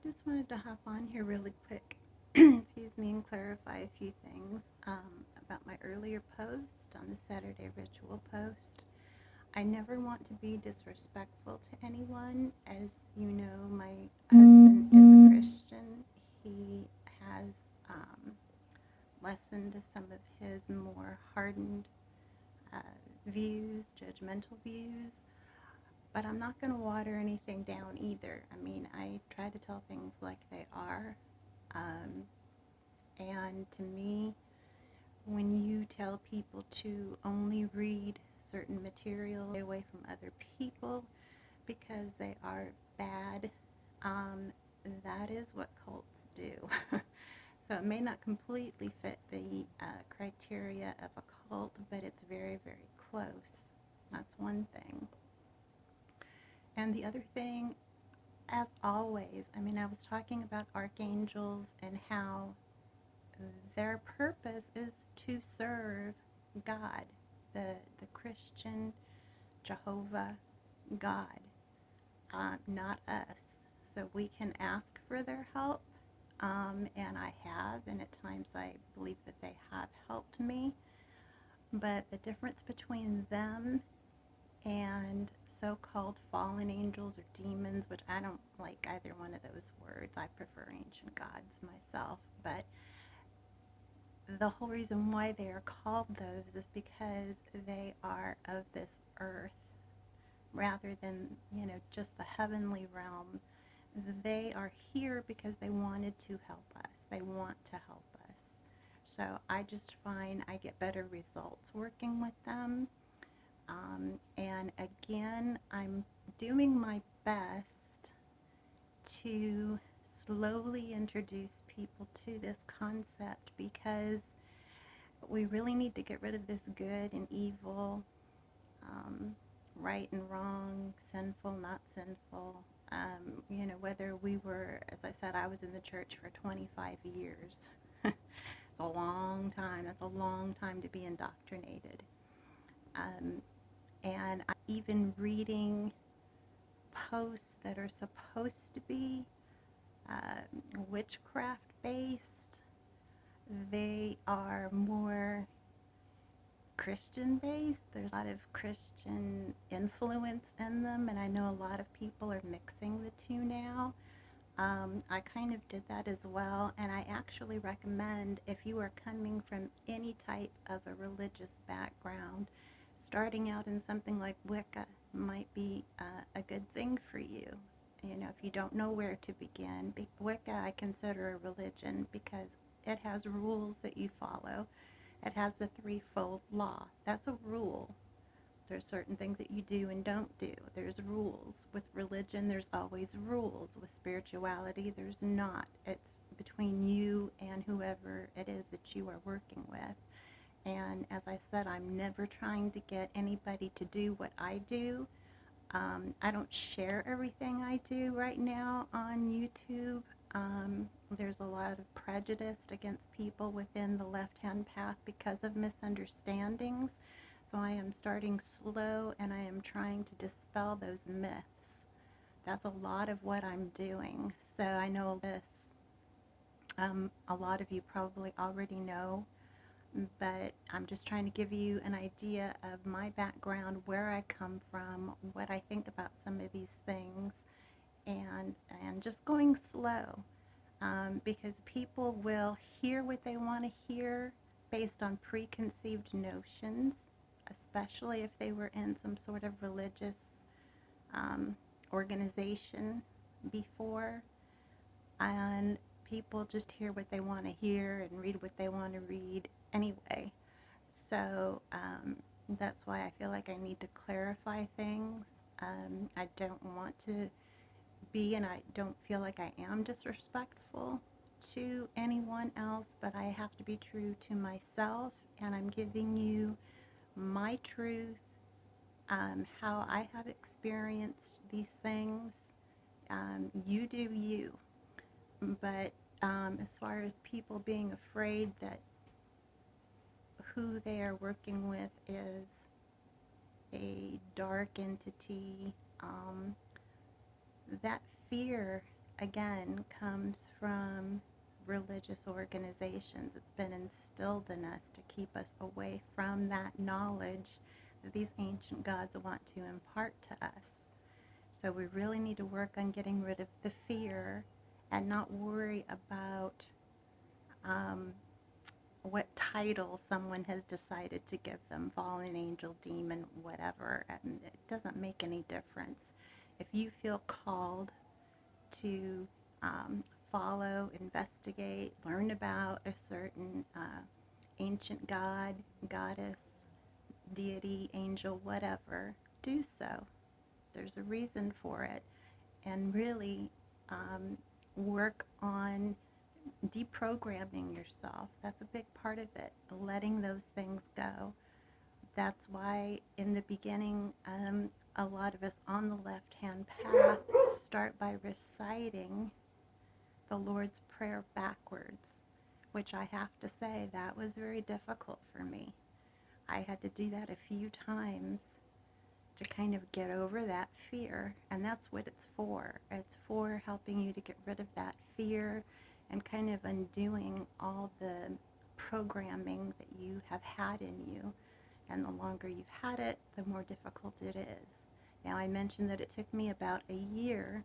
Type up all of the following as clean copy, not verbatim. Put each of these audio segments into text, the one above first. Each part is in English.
just wanted to hop on here really quick, excuse me, and clarify a few things about my earlier post on the Saturday ritual post. I never want to be disrespectful to anyone. As you know, my husband is a Christian. He has lessened some of his more hardened uh, views, judgmental views. But I'm not going to water anything down either. I mean, I try to tell things like they are. Um, and to me, when you tell people to only read certain material, stay away from other people because they are bad, um, that is what cults do. So it may not completely fit the criteria of a cult, but it's very, very close. That's one thing. And the other thing, as always, I mean, I was talking about archangels and how their purpose is to serve God, the Christian Jehovah God, not us. So we can ask for their help, and I have, and at times I believe that they have helped me. But the difference between them and so-called fallen angels or demons, which I don't like either one of those words. I prefer ancient gods myself, but the whole reason why they are called those is because they are of this earth rather than, just the heavenly realm. They are here because they wanted to help us. They want to help us. So I just find I get better results working with them. And again, I'm doing my best to slowly introduce people to this concept because we really need to get rid of this good and evil, right and wrong, sinful, not sinful. Whether we were, as I said, I was in the church for 25 years. It's a long time. That's a long time to be indoctrinated. Um, and I'm even reading posts that are supposed to be witchcraft based. They are more Christian based. There's a lot of Christian influence in them, and I know a lot of people are mixing the two now. I kind of did that as well, and I actually recommend, if you are coming from any type of a religious background, starting out in something like Wicca might be a good thing for you. If you don't know where to begin, Wicca I consider a religion because it has rules that you follow. It has the threefold law. That's a rule. There's certain things that you do and don't do. There's rules. With religion, there's always rules. With spirituality, there's not. It's between you and whoever it is that you are working with. And as I said, I'm never trying to get anybody to do what I do. I don't share everything I do right now on YouTube. There's a lot of prejudice against people within the left-hand path because of misunderstandings. So I am starting slow and I am trying to dispel those myths. That's a lot of what I'm doing. So I know this, a lot of you probably already know, but I'm just trying to give you an idea of my background, where I come from, what I think about some of these things, and just going slow, because people will hear what they want to hear based on preconceived notions, especially if they were in some sort of religious organization before, and people just hear what they want to hear and read what they want to read anyway. So that's why I feel like I need to clarify things. I don't want to be, and I don't feel like I am disrespectful to anyone else, but I have to be true to myself, and I'm giving you my truth, how I have experienced these things. You do you. But as far as people being afraid that who they are working with is a dark entity, that fear again, comes from religious organizations. It's been instilled in us to keep us away from that knowledge that these ancient gods want to impart to us. So we really need to work on getting rid of the fear and not worry about um, what title someone has decided to give them, fallen angel, demon, whatever, and it doesn't make any difference. If you feel called to follow, investigate, learn about a certain ancient god, goddess, deity, angel, whatever, do so. There's a reason for it. And really work on deprogramming yourself. That's a big part of it, letting those things go. That's why in the beginning, a lot of us on the left-hand path start by reciting the Lord's Prayer backwards, which I have to say, that was very difficult for me. I had to do that a few times to kind of get over that fear, and that's what it's for. It's for helping you to get rid of that fear and kind of undoing all the programming that you have had in you. And the longer you've had it, the more difficult it is. Now, I mentioned that it took me about a year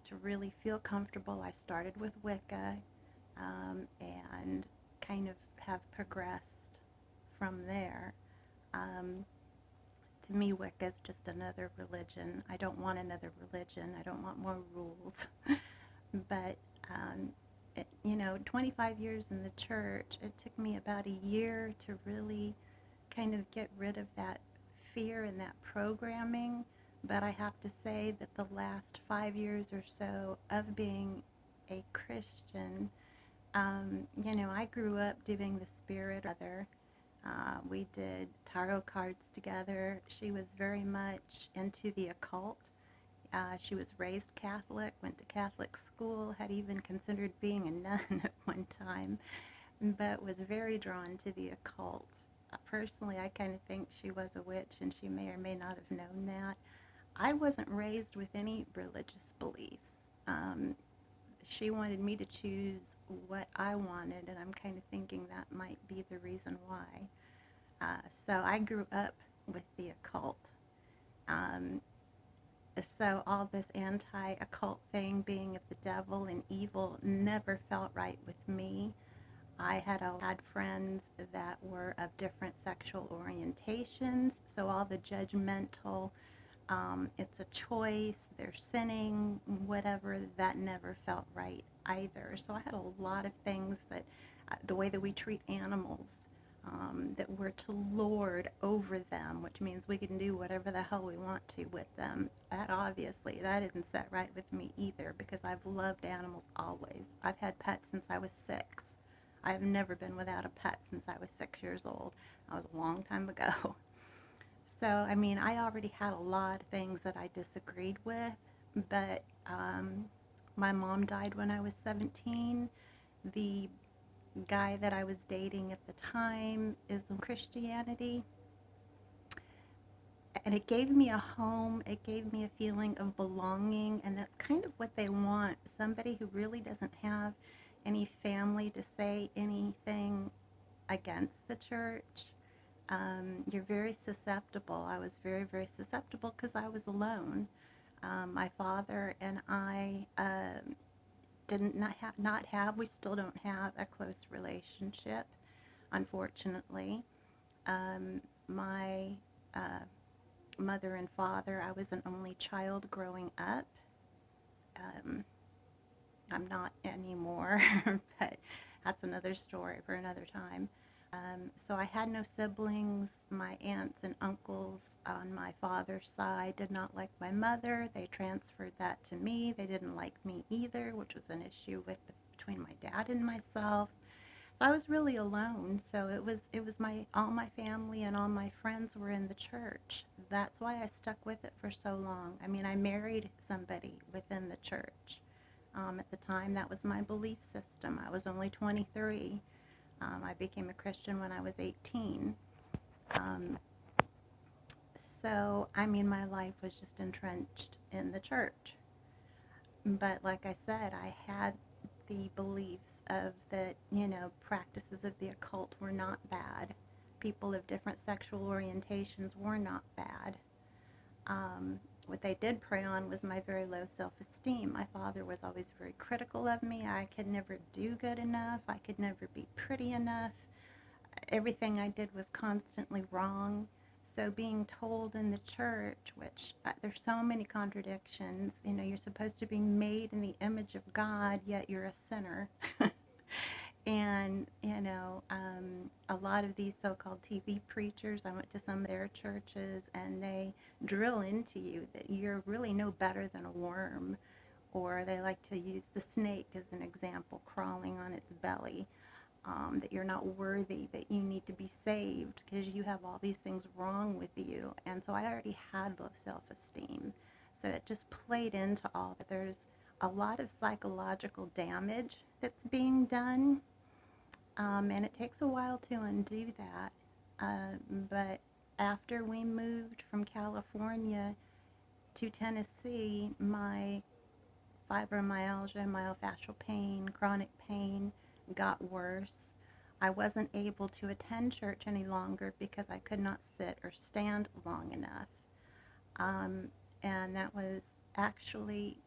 to really feel comfortable. I started with Wicca and kind of have progressed from there. To me, Wicca is just another religion. I don't want another religion. I don't want more rules. But, 25 years in the church, it took me about a year to really kind of get rid of that fear and that programming. But I have to say that the last 5 years or so of being a Christian, I grew up doing the spirit other. We did tarot cards together. She was very much into the occult. She was raised Catholic, went to Catholic school, had even considered being a nun at one time, but was very drawn to the occult. Personally, I kind of think she was a witch, and she may or may not have known that. I wasn't raised with any religious beliefs. She wanted me to choose what I wanted, and I'm kind of thinking that might be the reason why. So I grew up with the occult. So all this anti-occult thing, being of the devil and evil, never felt right with me. I had friends that were of different sexual orientations, so all the judgmental, it's a choice, they're sinning, whatever, that never felt right either. So I had a lot of things that, the way that we treat animals, that we're to lord over them, which means we can do whatever the hell we want to with them. That isn't set right with me either, because I've loved animals always. I've had pets since I was 6. I've never been without a pet since I was 6 years old. That was a long time ago. So, I already had a lot of things that I disagreed with, but my mom died when I was 17. The guy that I was dating at the time is in Christianity, and it gave me a home, it gave me a feeling of belonging, and that's kind of what they want. Somebody who really doesn't have any family to say anything against the church. You're very susceptible. I was very, very susceptible because I was alone. My father and I we still don't have a close relationship, unfortunately. My mother and father, I was an only child growing up. I'm not anymore, but that's another story for another time. So I had no siblings. My aunts and uncles on my father's side did not like my mother. They transferred that to me. They didn't like me either, which was an issue between my dad and myself. So I was really alone. So it was all my family and all my friends were in the church. That's why I stuck with it for so long. I married somebody within the church. At the time, that was my belief system. I was only 23. I became a Christian when I was 18. So, my life was just entrenched in the church. But like I said, I had the beliefs of that, practices of the occult were not bad. People of different sexual orientations were not bad. What they did prey on was my very low self-esteem. My father was always very critical of me. I could never do good enough. I could never be pretty enough. Everything I did was constantly wrong. So being told in the church, which there's so many contradictions, you're supposed to be made in the image of God, yet you're a sinner. And, a lot of these so-called TV preachers, I went to some of their churches, and they drill into you that you're really no better than a worm. Or they like to use the snake as an example, crawling on its belly. That you're not worthy, that you need to be saved because you have all these things wrong with you. And so I already had low self-esteem. So it just played into all that. There's a lot of psychological damage that's being done, and it takes a while to undo that. But after we moved from California to Tennessee, my fibromyalgia, myofascial pain, chronic pain got worse. I wasn't able to attend church any longer because I could not sit or stand long enough. And that was actually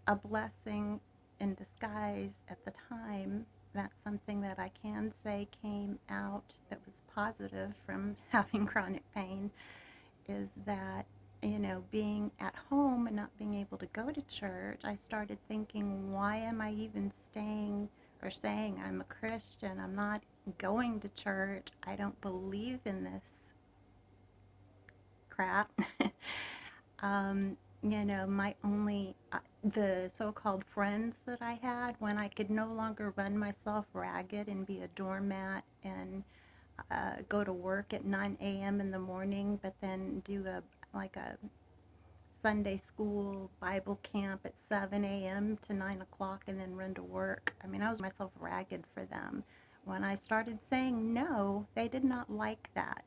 a blessing in disguise at the time. That's something that I can say came out that was positive from having chronic pain, is that, being at home and not being able to go to church, I started thinking, why am I even staying or saying I'm a Christian? I'm not going to church. I don't believe in this crap. My only, the so-called friends that I had, when I could no longer run myself ragged and be a doormat and go to work at 9 a.m. in the morning, but then do a Sunday school Bible camp at 7 a.m. to 9 o'clock and then run to work. I mean, I was myself ragged for them. When I started saying no, they did not like that.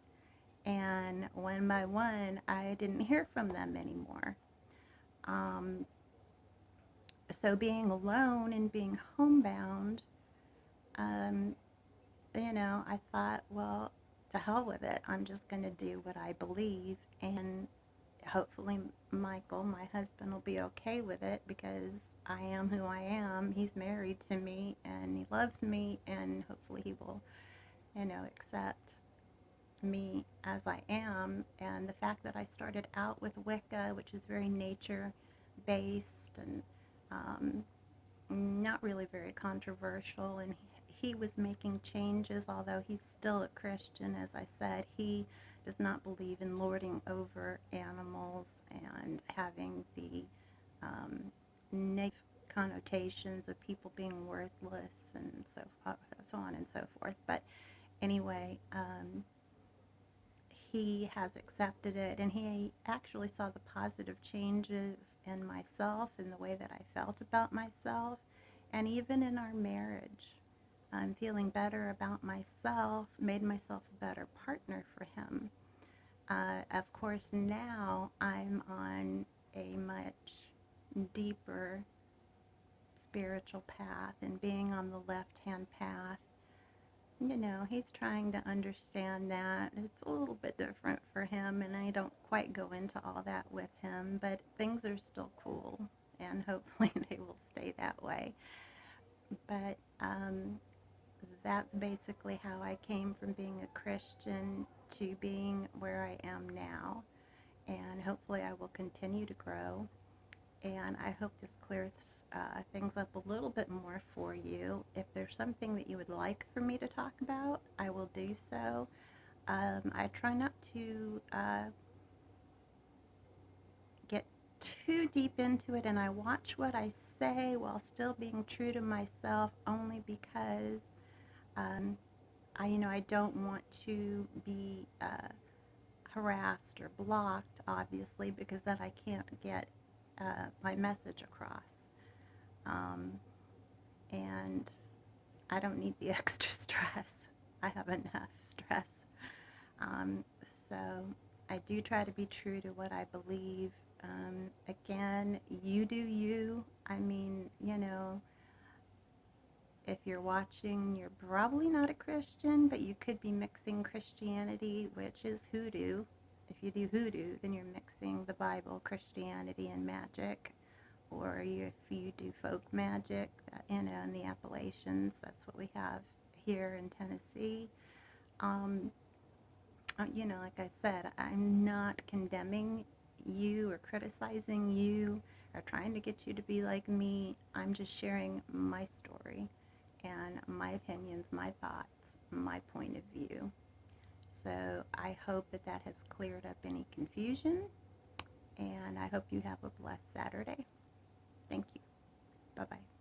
And one by one, I didn't hear from them anymore. So being alone and being homebound, I thought, well, to hell with it. I'm just going to do what I believe, and hopefully Michael, my husband, will be okay with it because I am who I am. He's married to me, and he loves me, and hopefully he will, accept me as I am. And the fact that I started out with Wicca, which is very nature-based and not really very controversial, and he was making changes, although he's still a Christian. As I said, he does not believe in lording over animals and having the negative connotations of people being worthless and so on and so forth. But anyway, he has accepted it, and he actually saw the positive changes in myself, in the way that I felt about myself, and even in our marriage. I'm feeling better about myself, made myself a better partner for him. Of course, now I'm on a much deeper spiritual path, and being on the left-hand path, he's trying to understand that. It's a little bit different for him, and I don't quite go into all that with him, but things are still cool, and hopefully they will stay that way. But that's basically how I came from being a Christian to being where I am now, and hopefully I will continue to grow, and I hope this clears things up a little bit more for you. If there's something that you would like for me to talk about, I will do so. I try not to get too deep into it, and I watch what I say while still being true to myself, only because I don't want to be harassed or blocked, obviously, because then I can't get my message across. And I don't need the extra stress. I have enough stress. So I do try to be true to what I believe, Again, you do you. I mean, if you're watching, you're probably not a Christian, but you could be mixing Christianity, which is hoodoo. If you do hoodoo, then you're mixing the Bible, Christianity, and magic. Or if you do folk magic, in the Appalachians, that's what we have here in Tennessee. Um, like I said, I'm not condemning you or criticizing you or trying to get you to be like me. I'm just sharing my story and my opinions, my thoughts, my point of view. So I hope that that has cleared up any confusion, and I hope you have a blessed Saturday. Thank you. Bye-bye.